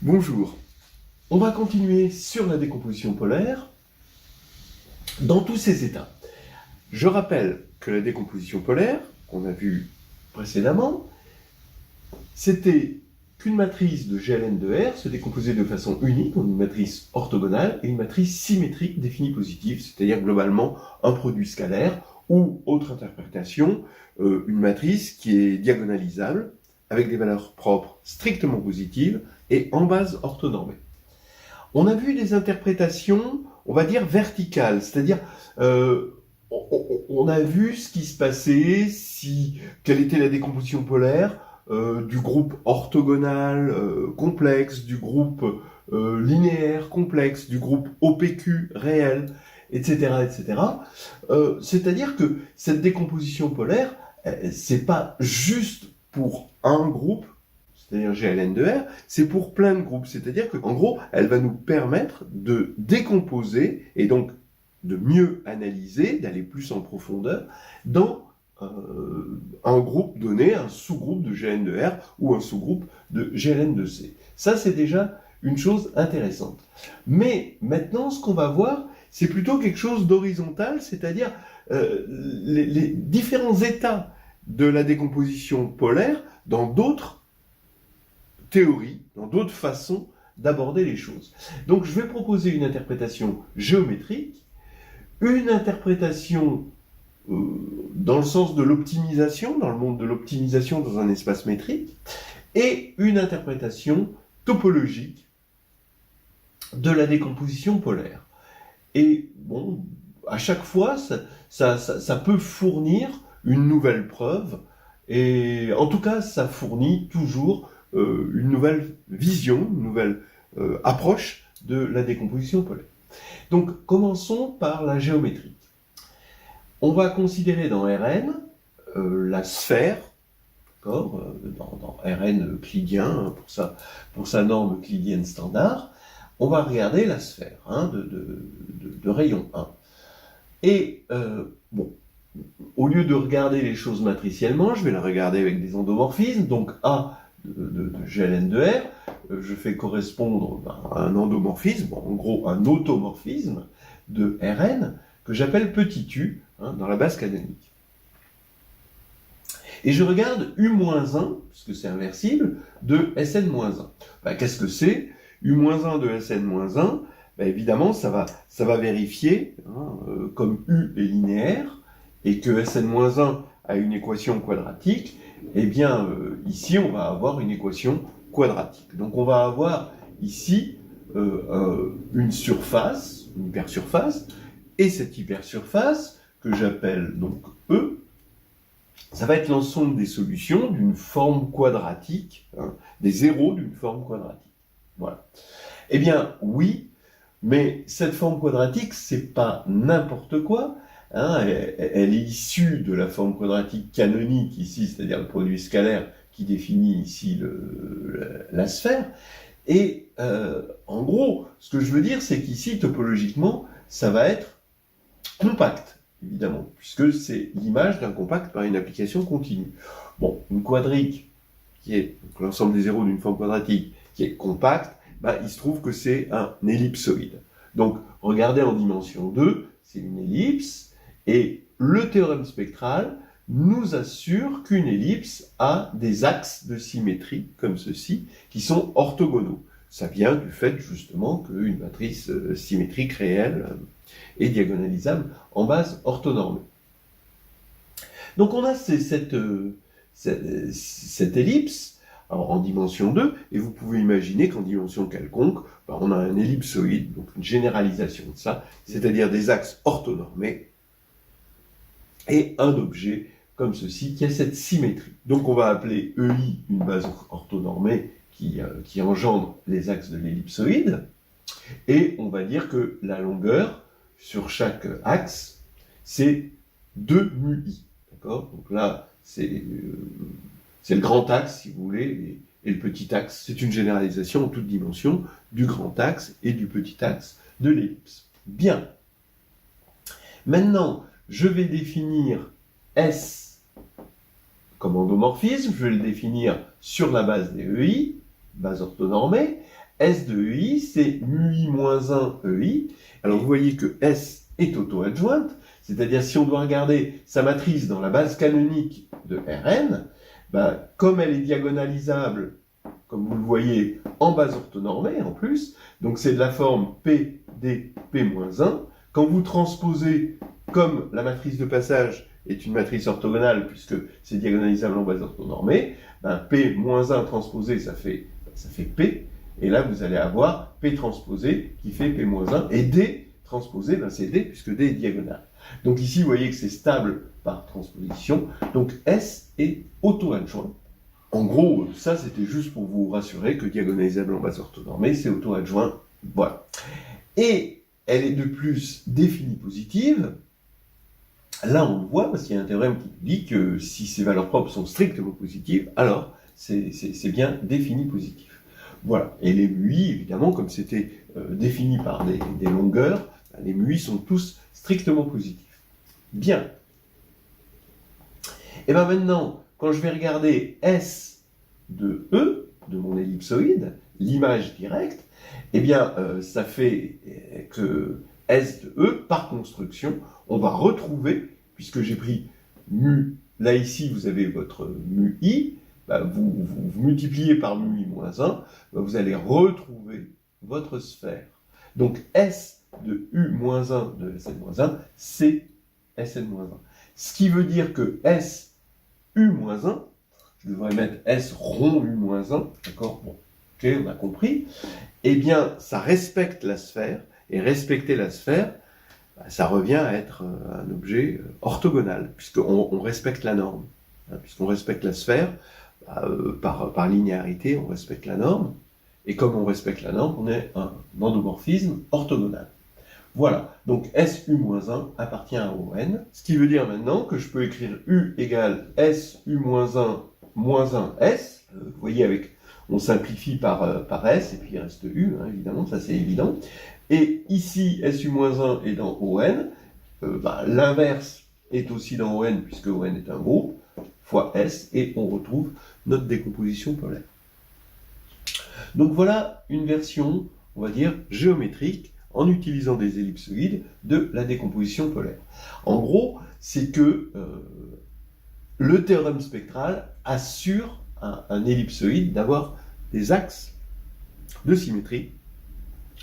Bonjour, on va continuer sur la décomposition polaire dans tous ses états. Je rappelle que la décomposition polaire, qu'on a vue précédemment, c'était qu'une matrice de GLN de R se décomposait de façon unique en une matrice orthogonale et une matrice symétrique définie positive, c'est-à-dire globalement un produit scalaire ou, autre interprétation, une matrice qui est diagonalisable avec des valeurs propres strictement positives et en base orthonormée. On a vu des interprétations, on va dire verticales, c'est-à-dire on a vu ce qui se passait, quelle était la décomposition polaire du groupe orthogonal complexe, du groupe linéaire complexe, du groupe OPQ réel, etc., etc. C'est-à-dire que cette décomposition polaire, c'est pas juste pour un groupe, c'est-à-dire GLN de R, c'est pour plein de groupes. C'est-à-dire qu'en gros, elle va nous permettre de décomposer et donc de mieux analyser, d'aller plus en profondeur dans un groupe donné, un sous-groupe de GLN de R ou un sous-groupe de GLN de C. Ça, c'est déjà une chose intéressante. Mais maintenant, ce qu'on va voir, c'est plutôt quelque chose d'horizontal, c'est-à-dire les différents états de la décomposition polaire dans d'autres théories, dans d'autres façons d'aborder les choses. Donc je vais proposer une interprétation géométrique, une interprétation dans le sens de l'optimisation, dans le monde de l'optimisation dans un espace métrique, et une interprétation topologique de la décomposition polaire. Et bon, à chaque fois, ça peut fournir une nouvelle preuve, et en tout cas, ça fournit toujours une nouvelle vision, une nouvelle approche de la décomposition polaire. Donc, commençons par la géométrie. On va considérer dans Rn la sphère, dans Rn euclidien, pour sa norme euclidienne standard, on va regarder la sphère de rayon 1. Et bon, au lieu de regarder les choses matriciellement, je vais la regarder avec des endomorphismes. Donc A de GLN de R, je fais correspondre à un endomorphisme, en gros un automorphisme de Rn, que j'appelle petit u, dans la base canonique. Et je regarde U-1, puisque c'est inversible, de Sn-1. Qu'est-ce que c'est? U-1 de Sn-1, évidemment, ça va vérifier, comme U est linéaire, et que Sn-1 a une équation quadratique, eh bien, ici, on va avoir une équation quadratique. Donc, on va avoir ici une surface, une hypersurface, et cette hypersurface, que j'appelle donc E, ça va être l'ensemble des solutions d'une forme quadratique, des zéros d'une forme quadratique. Voilà. Eh bien, oui, mais cette forme quadratique, c'est pas n'importe quoi. Elle est issue de la forme quadratique canonique ici, c'est-à-dire le produit scalaire qui définit ici la sphère. Et en gros, ce que je veux dire, c'est qu'ici, topologiquement, ça va être compact, évidemment, puisque c'est l'image d'un compact par une application continue. Bon, une quadrique, qui est l'ensemble des zéros d'une forme quadratique, qui est compacte, il se trouve que c'est un ellipsoïde. Donc, regardez en dimension 2, c'est une ellipse, et le théorème spectral nous assure qu'une ellipse a des axes de symétrie, comme ceci, qui sont orthogonaux. Ça vient du fait, justement, qu'une matrice symétrique réelle est diagonalisable en base orthonormée. Donc, on a cette ellipse en dimension 2, et vous pouvez imaginer qu'en dimension quelconque, on a un ellipsoïde, donc une généralisation de ça, c'est-à-dire des axes orthonormés, et un objet comme ceci qui a cette symétrie. Donc on va appeler EI une base orthonormée qui engendre les axes de l'ellipsoïde, et on va dire que la longueur sur chaque axe, c'est 2 mu i. D'accord ? Donc là, c'est le grand axe, si vous voulez, et le petit axe. C'est une généralisation en toute dimension du grand axe et du petit axe de l'ellipse. Bien. Maintenant, je vais définir S comme endomorphisme. Je vais le définir sur la base des EI, base orthonormée, S de EI, c'est MUI moins 1 EI. Alors vous voyez que S est auto-adjointe, c'est-à-dire si on doit regarder sa matrice dans la base canonique de Rn, ben, comme elle est diagonalisable, comme vous le voyez, en base orthonormée en plus, donc c'est de la forme P, D, P-1, quand vous transposez, comme la matrice de passage est une matrice orthogonale, puisque c'est diagonalisable en base orthonormée, ben P-1 transposé, ça fait P, et là vous allez avoir P transposé qui fait P-1, et D transposé, ben c'est D, puisque D est diagonale. Donc ici, vous voyez que c'est stable par transposition, donc S est auto-adjoint. En gros, ça c'était juste pour vous rassurer que diagonalisable en base orthonormée, c'est auto-adjoint, voilà. Et elle est de plus définie positive. Là, on le voit parce qu'il y a un théorème qui dit que si ces valeurs propres sont strictement positives, alors c'est bien défini positif. Voilà. Et les MUI, évidemment, comme c'était défini par des longueurs, les MUI sont tous strictement positifs. Bien. Et bien maintenant, quand je vais regarder S de E, de mon ellipsoïde, l'image directe, eh bien, ça fait que S de E, par construction, on va retrouver, puisque j'ai pris mu, là ici vous avez votre mu i, bah, vous multipliez par mu i moins 1, bah, vous allez retrouver votre sphère. Donc S de U moins 1 de Sn moins 1, c'est Sn moins 1. Ce qui veut dire que S U moins 1, je devrais mettre S rond U moins 1, d'accord, bon, ok, on a compris, eh bien, ça respecte la sphère, et respecter la sphère, ça revient à être un objet orthogonal, puisqu'on respecte la norme. Hein, puisqu'on respecte la sphère, par linéarité, on respecte la norme, et comme on respecte la norme, on est un endomorphisme orthogonal. Voilà, donc SU-1 appartient à ON, ce qui veut dire maintenant que je peux écrire U égale SU-1 moins 1 S, vous voyez, on simplifie par S, et puis il reste U, hein, évidemment, ça c'est évident. Et ici, SU-1 est dans ON, l'inverse est aussi dans ON, puisque ON est un groupe, fois S, et on retrouve notre décomposition polaire. Donc voilà une version, on va dire, géométrique, en utilisant des ellipsoïdes, de la décomposition polaire. En gros, c'est que le théorème spectral assure un ellipsoïde d'avoir des axes de symétrie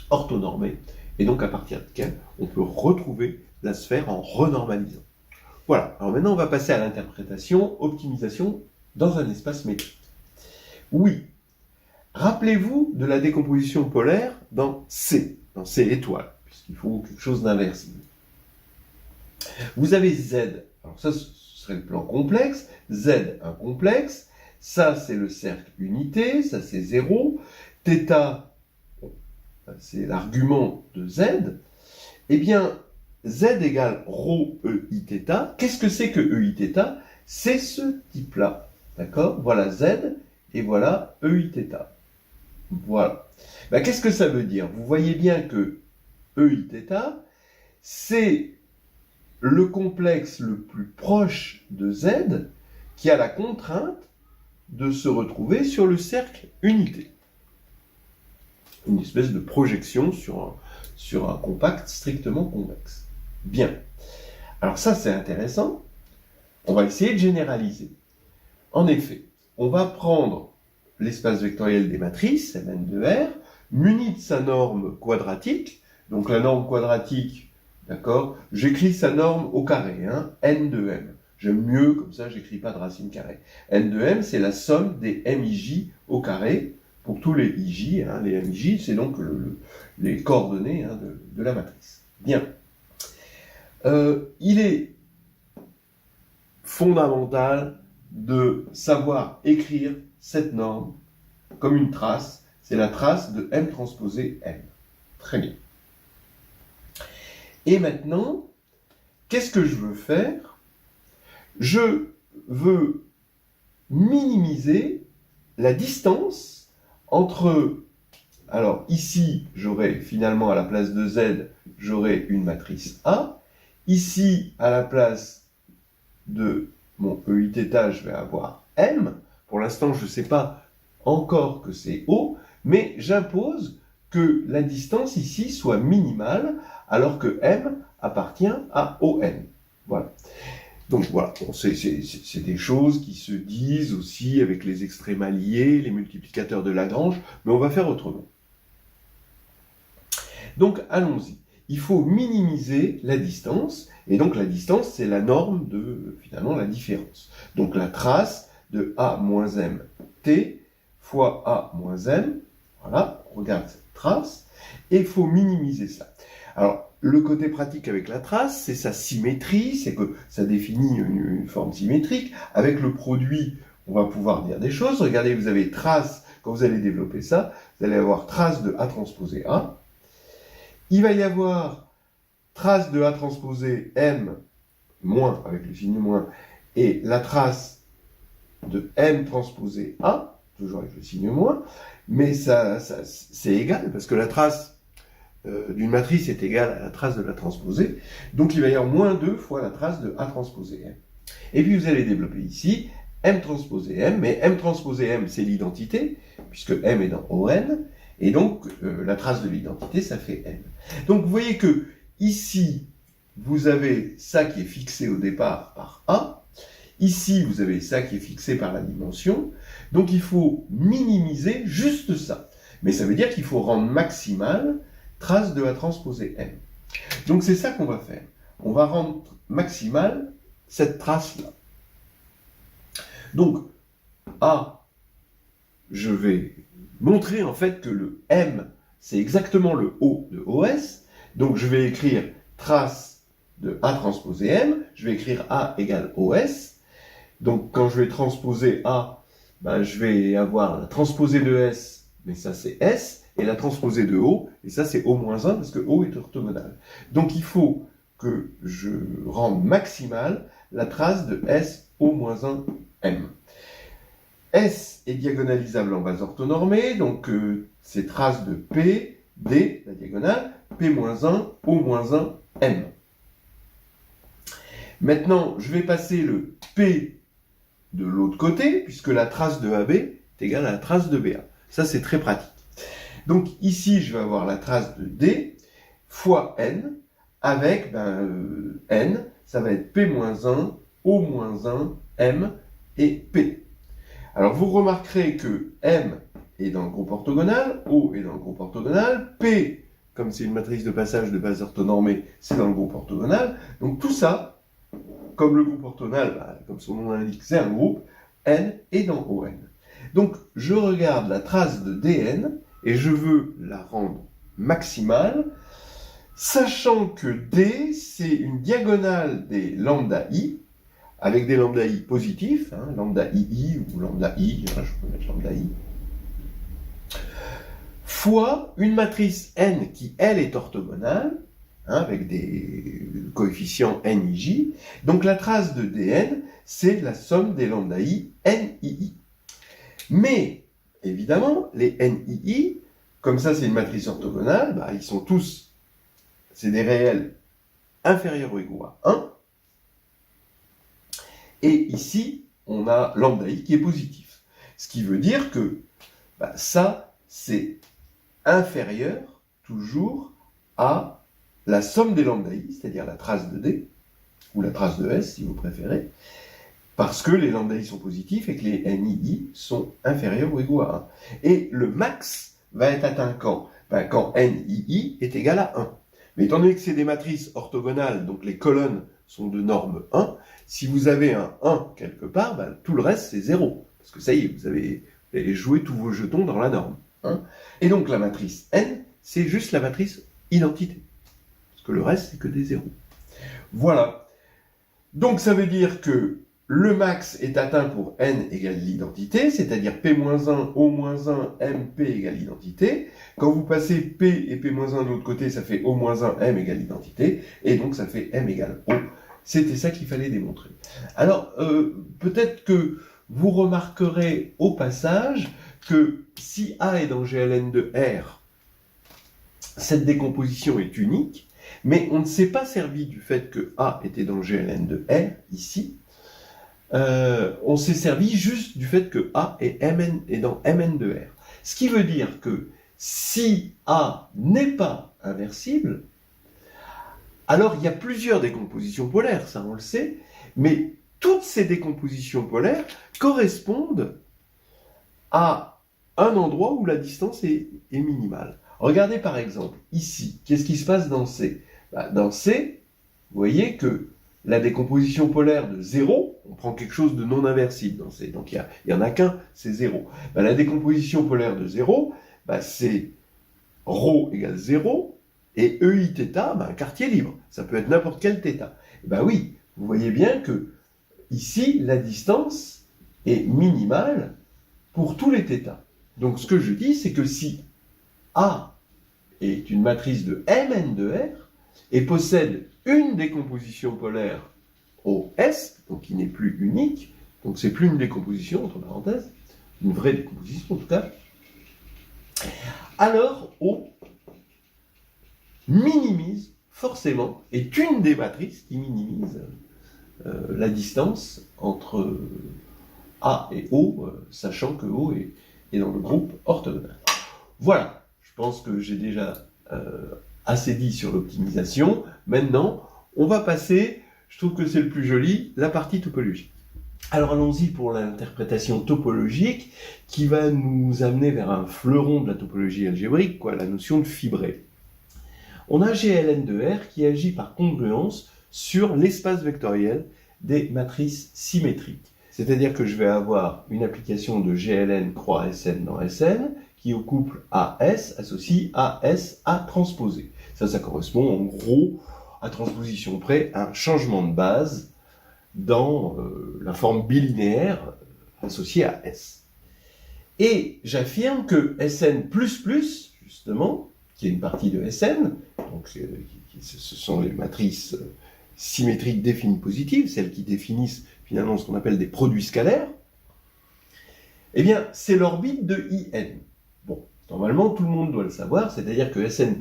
orthonormés, et donc à partir desquels on peut retrouver la sphère en renormalisant. Voilà, alors maintenant on va passer à l'interprétation, optimisation dans un espace métrique. Oui, rappelez-vous de la décomposition polaire dans C étoile, puisqu'il faut quelque chose d'inversible. Vous avez Z, alors ça ce serait le plan complexe, Z un complexe, ça c'est le cercle unité, ça c'est 0, θ c'est l'argument de Z, eh bien Z égale ρ EIθ. Qu'est-ce que c'est que EIθ? C'est ce type-là, d'accord? Voilà Z et voilà EIθ. Voilà. Ben, qu'est-ce que ça veut dire? Vous voyez bien que EIθ, c'est le complexe le plus proche de Z qui a la contrainte de se retrouver sur le cercle unité. Une espèce de projection sur un compact strictement convexe. Bien. Alors ça, c'est intéressant. On va essayer de généraliser. En effet, on va prendre l'espace vectoriel des matrices, Mn de R, muni de sa norme quadratique. Donc la norme quadratique, d'accord, j'écris sa norme au carré, hein, n de m. J'aime mieux, comme ça, j'écris pas de racine carrée. N de m, c'est la somme des MIJ au carré, pour tous les IJ. Hein, les MIJ, c'est donc les coordonnées, hein, de la matrice. Bien. Il est fondamental de savoir écrire cette norme comme une trace. C'est la trace de M transposé M. Très bien. Et maintenant, qu'est-ce que je veux faire? Je veux minimiser la distance entre... Alors ici, j'aurai finalement à la place de Z, j'aurai une matrice A. Ici, à la place de mon EIθ, je vais avoir M. Pour l'instant, je ne sais pas encore que c'est O, mais j'impose que la distance ici soit minimale, alors que M appartient à ON. Voilà. Donc voilà, bon, c'est des choses qui se disent aussi avec les extrémas liés, les multiplicateurs de Lagrange, mais on va faire autrement. Donc allons-y. Il faut minimiser la distance, et donc la distance, c'est la norme de, finalement, la différence. Donc la trace de A moins M t fois A moins M, voilà, on regarde cette trace, et il faut minimiser ça. Alors, le côté pratique avec la trace, c'est sa symétrie, c'est que ça définit une forme symétrique. Avec le produit, on va pouvoir dire des choses. Regardez, vous avez trace, quand vous allez développer ça, vous allez avoir trace de A transposé A. Il va y avoir trace de A transposé M, moins, avec le signe moins, et la trace de M transposé A, toujours avec le signe moins, mais ça c'est égal, parce que la trace d'une matrice est égale à la trace de la transposée, donc il va y avoir moins 2 fois la trace de A transposé M. Et puis vous allez développer ici M transposé M, mais M transposé M c'est l'identité, puisque M est dans ON, et donc la trace de l'identité ça fait M. Donc vous voyez que ici vous avez ça qui est fixé au départ par A, ici vous avez ça qui est fixé par la dimension, donc il faut minimiser juste ça. Mais ça veut dire qu'il faut rendre maximal trace de A transposé M. Donc c'est ça qu'on va faire. On va rendre maximale cette trace-là. Donc, A, je vais montrer en fait que le M, c'est exactement le O de OS. Donc je vais écrire trace de A transposé M, je vais écrire A égale OS. Donc quand je vais transposer A, ben, je vais avoir la transposée de S, mais ça c'est S, et la transposée de O, et ça c'est O-1 parce que O est orthogonal. Donc il faut que je rende maximale la trace de S O-1 M. S est diagonalisable en base orthonormée, donc c'est trace de P, D, la diagonale, P-1, O-1, M. Maintenant, je vais passer le P de l'autre côté, puisque la trace de AB est égale à la trace de BA. Ça, c'est très pratique. Donc ici, je vais avoir la trace de D fois N, avec N, ça va être P-1, O-1, M et P. Alors vous remarquerez que M est dans le groupe orthogonal, O est dans le groupe orthogonal, P, comme c'est une matrice de passage de base orthonormée, c'est dans le groupe orthogonal. Donc tout ça, comme le groupe orthogonal, comme son nom l'indique, c'est un groupe, N est dans ON. Donc je regarde la trace de DN, et je veux la rendre maximale, sachant que D, c'est une diagonale des lambda I, avec des lambda I positifs, hein, lambda II ou lambda I, je peux mettre lambda I, fois une matrice N qui, elle, est orthogonale, hein, avec des coefficients NIJ. Donc la trace de Dn, c'est la somme des lambda I NII. Mais, évidemment, les NII, comme ça c'est une matrice orthogonale, bah, ils sont tous, c'est des réels inférieurs ou égaux à 1. Et ici, on a lambda I qui est positif. Ce qui veut dire que bah, ça, c'est inférieur toujours à la somme des lambda I, c'est-à-dire la trace de D, ou la trace de S si vous préférez, parce que les lambda I sont positifs et que les NII sont inférieurs ou égaux à 1. Et le max va être atteint quand? Quand NII est égal à 1. Mais étant donné que c'est des matrices orthogonales, donc les colonnes sont de norme 1, si vous avez un 1 quelque part, tout le reste c'est 0. Parce que ça y est, vous avez joué tous vos jetons dans la norme. Et donc la matrice N, c'est juste la matrice identité. Parce que le reste, c'est que des zéros. Voilà. Donc ça veut dire que le max est atteint pour N égale l'identité, c'est-à-dire P-1, O-1, M, P égale l'identité. Quand vous passez P et P-1 de l'autre côté, ça fait O-1, M égale l'identité, et donc ça fait M égale O. C'était ça qu'il fallait démontrer. Alors, peut-être que vous remarquerez au passage que si A est dans GLN de R, cette décomposition est unique, mais on ne s'est pas servi du fait que A était dans GLN de R, ici. On s'est servi juste du fait que A est dans Mn de R. Ce qui veut dire que si A n'est pas inversible, alors il y a plusieurs décompositions polaires, ça on le sait, mais toutes ces décompositions polaires correspondent à un endroit où la distance est minimale. Regardez par exemple ici, qu'est-ce qui se passe dans C? Dans C, vous voyez que la décomposition polaire de 0, on prend quelque chose de non inversible dans C, donc il n'y en a qu'un, c'est 0. La décomposition polaire de 0, c'est ρ égale 0, et EIθ, un quartier libre. Ça peut être n'importe quel θ. Oui, vous voyez bien que ici, la distance est minimale pour tous les θ. Donc ce que je dis, c'est que si A est une matrice de Mn de R et possède une décomposition polaire OS, donc qui n'est plus unique, donc c'est plus une décomposition, entre parenthèses, une vraie décomposition en tout cas, alors O minimise forcément, est une des matrices qui minimise la distance entre A et O, sachant que O est dans le groupe orthogonal. Voilà, je pense que j'ai déjà assez dit sur l'optimisation. Maintenant, on va passer, je trouve que c'est le plus joli, la partie topologique. Alors allons-y pour l'interprétation topologique qui va nous amener vers un fleuron de la topologie algébrique, la notion de fibré. On a GLN de R qui agit par congruence sur l'espace vectoriel des matrices symétriques. C'est-à-dire que je vais avoir une application de GLN croix SN dans SN qui au couple AS associe AS à transposer. Ça correspond en gros, à transposition près, à un changement de base dans la forme bilinéaire associée à S. Et j'affirme que SN++, justement, qui est une partie de SN, donc ce sont les matrices symétriques définies positives, celles qui définissent finalement ce qu'on appelle des produits scalaires, eh bien c'est l'orbite de IN. Bon, normalement tout le monde doit le savoir, c'est-à-dire que SN++,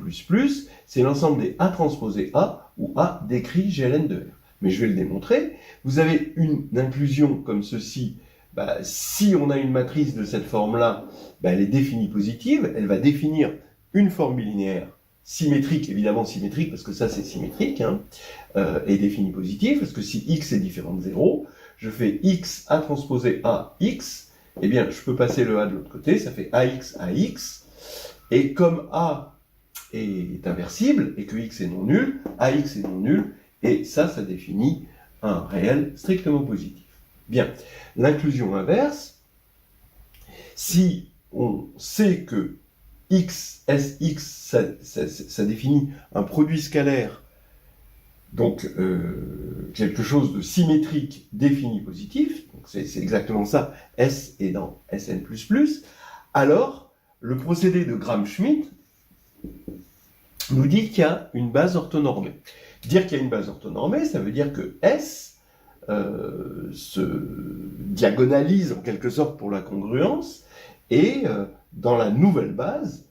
c'est l'ensemble des A transposé A, où A décrit GLN de R. Mais je vais le démontrer. Vous avez une inclusion comme ceci, si on a une matrice de cette forme-là, elle est définie positive, elle va définir une forme bilinéaire symétrique, évidemment symétrique, parce que ça c'est symétrique, et définie positive, parce que si x est différent de 0, je fais x A transposé A, x, eh bien je peux passer le A de l'autre côté, ça fait AX, AX, et comme A est inversible, et que x est non nul, AX est non nul, et ça définit un réel strictement positif. Bien, l'inclusion inverse, si on sait que x, Sx, ça définit un produit scalaire, donc quelque chose de symétrique défini positif, donc c'est exactement ça, S est dans Sn++, alors le procédé de Gram-Schmidt nous dit qu'il y a une base orthonormée. Dire qu'il y a une base orthonormée, ça veut dire que S se diagonalise en quelque sorte pour la congruence, et dans la nouvelle base,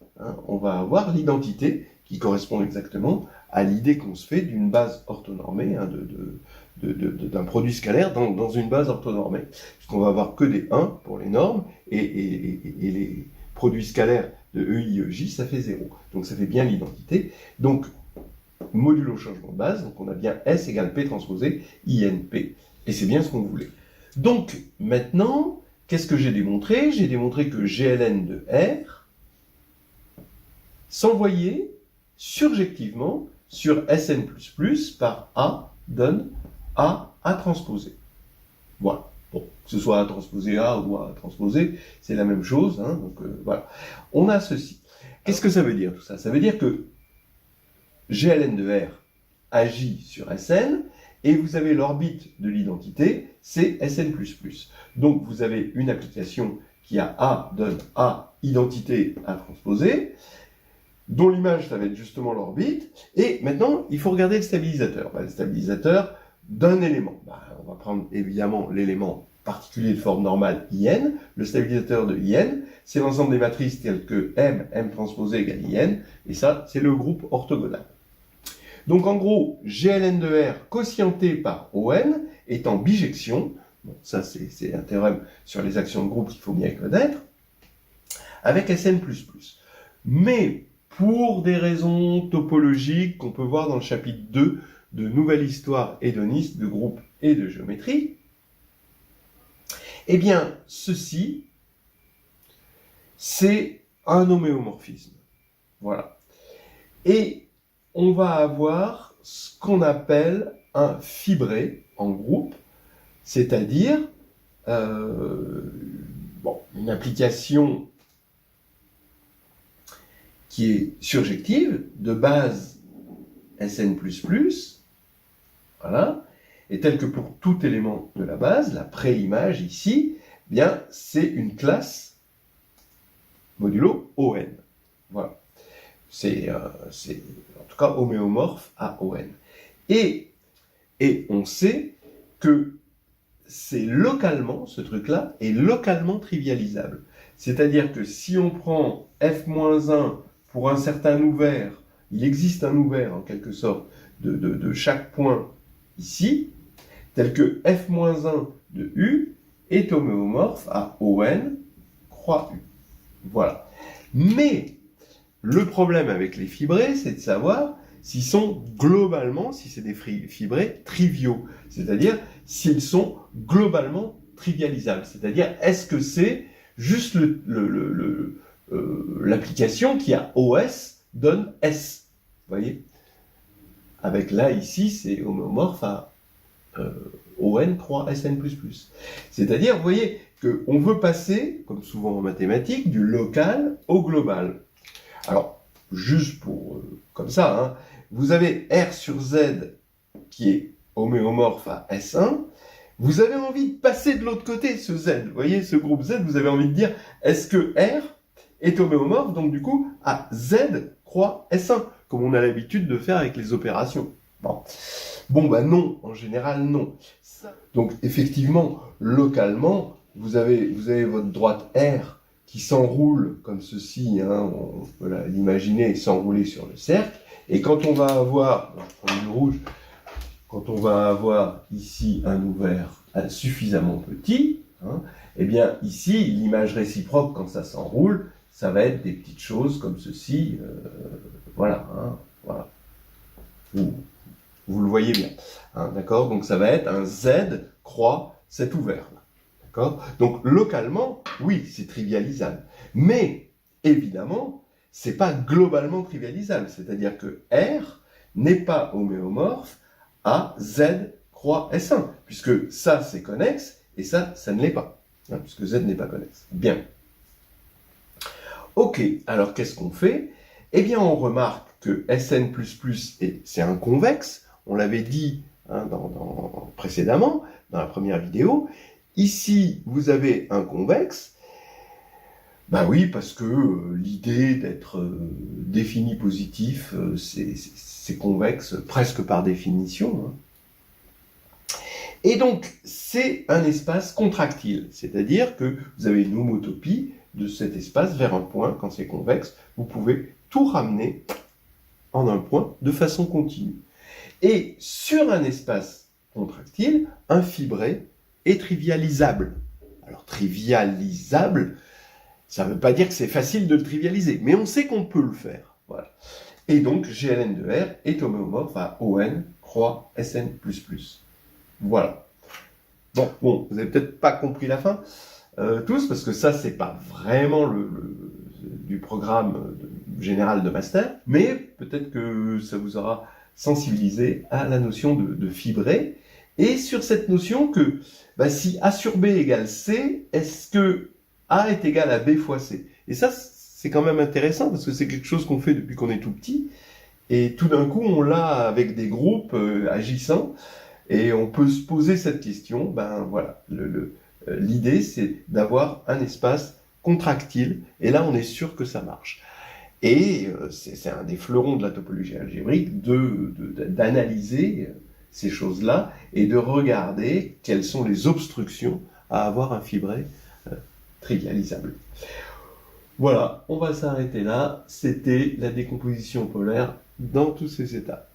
on va avoir l'identité qui correspond exactement à l'idée qu'on se fait d'une base orthonormée, d'un produit scalaire dans une base orthonormée. Puisqu'on va avoir que des 1 pour les normes, et les produits scalaires de EI, EJ, ça fait 0. Donc ça fait bien l'identité. Donc, modulo changement de base, donc on a bien S égale P transposé INP. Et c'est bien ce qu'on voulait. Donc, maintenant, qu'est-ce que j'ai démontré? J'ai démontré que GLN de R s'envoyait surjectivement sur Sn++ par A donne A transposé. Voilà. Bon, que ce soit A transposé A ou A transposé, c'est la même chose. Donc voilà. On a ceci. Qu'est-ce que ça veut dire tout ça? Ça veut dire que GLN de R agit sur Sn, et vous avez l'orbite de l'identité, c'est Sn++. Donc vous avez une application qui a A donne A identité A transposé, dont l'image, ça va être justement l'orbite, et maintenant, il faut regarder le stabilisateur. Le stabilisateur d'un élément. On va prendre évidemment l'élément particulier de forme normale IN. Le stabilisateur de IN, c'est l'ensemble des matrices telles que M transposé égale IN, et ça, c'est le groupe orthogonal. Donc en gros, GLN de R quotienté par ON est en bijection. Bon, ça c'est un théorème sur les actions de groupe qu'il faut bien connaître. avec Sn++. Mais pour des raisons topologiques qu'on peut voir dans le chapitre 2 de Nouvelle Histoire hédoniste de groupe et de géométrie, eh bien, ceci, c'est un homéomorphisme. Voilà. Et on va avoir ce qu'on appelle un fibré en groupe, c'est-à-dire une application qui est surjective, de base Sn++, voilà, et tel que pour tout élément de la base, la préimage ici, eh bien c'est une classe modulo ON. Voilà. C'est en tout cas homéomorphe à ON. Et on sait que c'est localement, ce truc-là, est localement trivialisable. C'est-à-dire que si on prend f-1 pour un certain ouvert, il existe un ouvert en quelque sorte de chaque point ici, tel que f-1 de U est homéomorphe à ON croix U. Voilà. Mais le problème avec les fibrés, c'est de savoir s'ils sont globalement, si c'est des fibrés triviaux, c'est-à-dire s'ils sont globalement trivialisables, c'est-à-dire est-ce que c'est juste l'application qui a OS donne S, vous voyez, avec là ici c'est homéomorphe à ON croix Sn++. C'est-à-dire, vous voyez, qu'on veut passer, comme souvent en mathématiques, du local au global. Alors, juste pour, comme ça, hein, vous avez R sur Z qui est homéomorphe à S1, vous avez envie de passer de l'autre côté, ce Z. Vous voyez, ce groupe Z, vous avez envie de dire, est-ce que R est homéomorphe, donc du coup, à Z croix S1, comme on a l'habitude de faire avec les opérations. Bon, bah non, en général, non. Donc, effectivement, localement, vous avez votre droite R qui s'enroule comme ceci, hein, on peut l'imaginer s'enrouler sur le cercle, et quand on va avoir, je prends une rouge, quand on va avoir ici un ouvert suffisamment petit, hein, eh bien ici, l'image réciproque, quand ça s'enroule, ça va être des petites choses comme ceci, voilà, hein, voilà. Vous le voyez bien, hein, d'accord? Donc ça va être un Z croix cet ouvert là. D'accord? Donc, localement, oui, c'est trivialisable. Mais, évidemment, c'est pas globalement trivialisable. C'est-à-dire que R n'est pas homéomorphe à Z croix S1. Puisque ça, c'est connexe, et ça ne l'est pas. Hein, puisque Z n'est pas connexe. Bien. Ok, alors qu'est-ce qu'on fait? Eh bien, on remarque que Sn++, c'est un convexe. On l'avait dit hein, précédemment, dans la première vidéo. Ici, vous avez un convexe. Ben oui, parce que l'idée d'être défini positif, c'est convexe presque par définition. Hein. Et donc, c'est un espace contractile, c'est-à-dire que vous avez une homotopie de cet espace vers un point, quand c'est convexe, vous pouvez tout ramener en un point de façon continue. Et sur un espace contractile, un fibré est trivialisable. Alors, trivialisable, ça ne veut pas dire que c'est facile de le trivialiser, mais on sait qu'on peut le faire. Voilà. Et donc, GLN de R est homéomorphe à ON croix Sn++. Voilà. Bon, vous n'avez peut-être pas compris la fin, tous, parce que ça, c'est pas vraiment du programme général de master, mais peut-être que ça vous aura sensibilisé à la notion de fibré, et sur cette notion que si A sur B égale C, est-ce que A est égal à B fois C? Et ça, c'est quand même intéressant, parce que c'est quelque chose qu'on fait depuis qu'on est tout petit, et tout d'un coup, on l'a avec des groupes agissants, et on peut se poser cette question. Voilà, l'idée, c'est d'avoir un espace contractile, et là, on est sûr que ça marche. Et c'est un des fleurons de la topologie algébrique d'analyser ces choses-là et de regarder quelles sont les obstructions à avoir un fibré trivialisable. Voilà, on va s'arrêter là. C'était la décomposition polaire dans tous ses états.